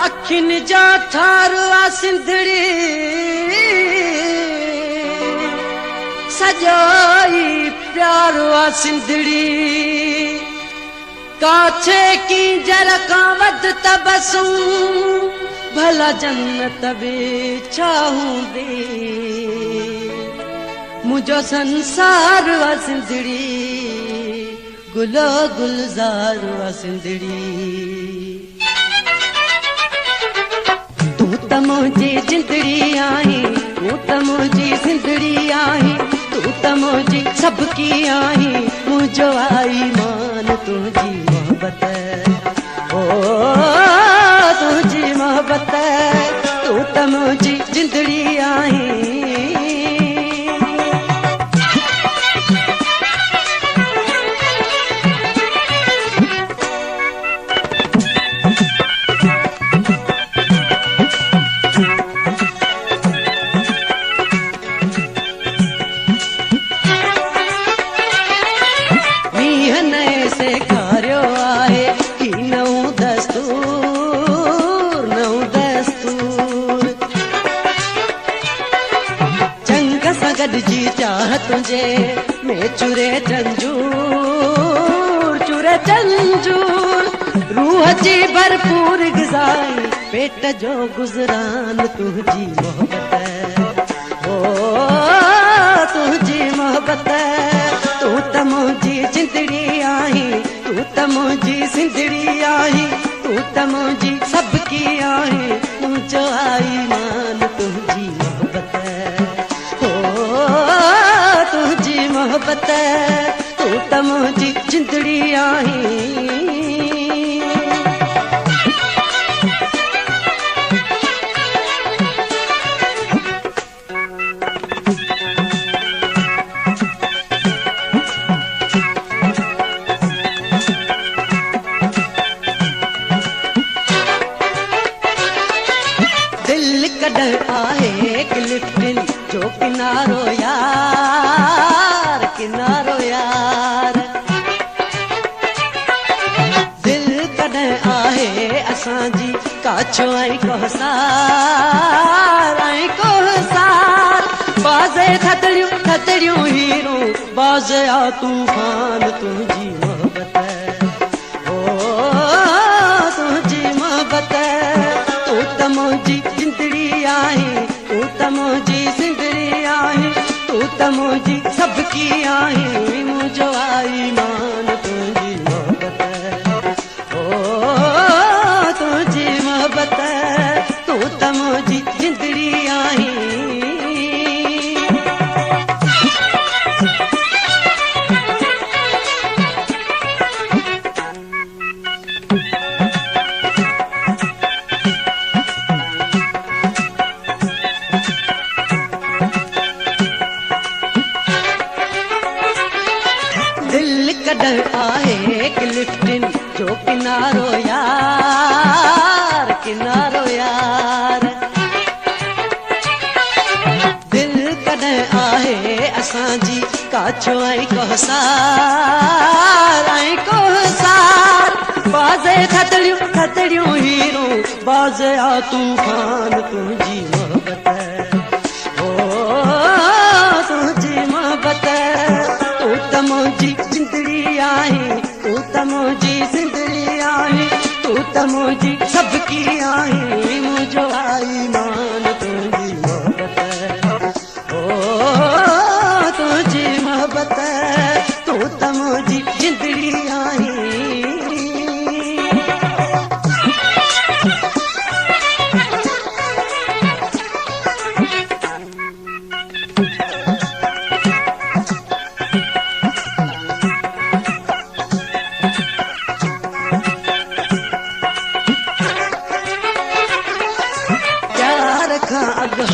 अखिन जा ठारवा सिंधड़ी सजाई प्यारवा सिंधड़ी काछे की जरका वद तबसू भला जन्नत बे चाहूं दे मुझो संसार वा सिंधड़ी गुलो गुलजार वा सिंधड़ी तू त मुझी जिंदड़ी आई तू त मुझी जिंदड़ी आई तू त मुझी सबकी आई मुझो आई मान तुझी मोहब्बत ओ तुझी मोहब्बत तू त मुझी जिंदड़ी आई जी चाह तुझे मैं चुरे चंजूर रूह जी भरपूर गिज़ाई पेट जो गुजरान तुझी मोहब्बत ओ तुझी मोहब्बत तू त मुझी जिंदड़ी आई तू त मुझी जिंदड़ी आई तू त मुझी सबकी आई मुझो आई मान तुझी मोहब्बत तुझी मोहब्बत तू त मुझी जिंदड़ी आई दिल कद आहे क्लिफ्टिन जो किनारो यार किनारो यार दिल कद आहे असांजी काछो ऐं कोहसार बाज़े थदड़ियूं हीरो बाज़े आ तूफान तुझी मोहब्बत ओ तुझी मोहब्बत तू त मुझी जिंदड़ी आई तू त मुझी जिंदड़ी आई तू त मुझी सबकी आई मुझो आई मान तुझी मोहब्बत ओ तुझी मोहब्बत तू त मुझी जिंदड़ी आई दिल कद आहे क्लिफ्टिन जो किनारो यार किनारो यार दिल कद आहे असांजी काछो ऐं कोहसार बाज़े थदड़ियूं हीरो बाज़े आ तूफान तुझी मोहब्बत ओ तुझी मोहब्बत तू त मुझी जिंदड़ी आई तू त मुझी जिंदड़ी आई तू त मुझी सबकी आई मुझो आई मान तुझी मोहब्बत ओ तुझी मोहब्बत तू त मुझी जिंदड़ी आई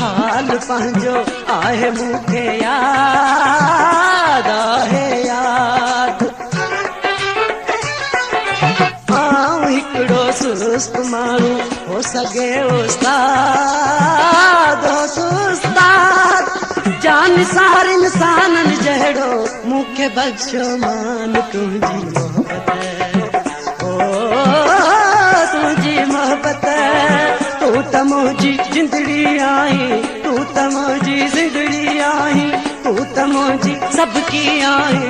हाल पंहिंजो आहे मूंखे याद आहे याद आऊं हिकिड़ो सुस्त माण्हू हो सघे उस्ताद जान सार इंसाननि जहिड़ो मूंखे बख़्शो मान तुंहिंजी मोहब्बत ओ तुंहिंजी मोहब्बत त मुंहिंजी जिंदड़ी आहीं, तूं त मुंहिंजी जिंदड़ी आहीं, तूं त मुंहिंजी सबकी आहीं।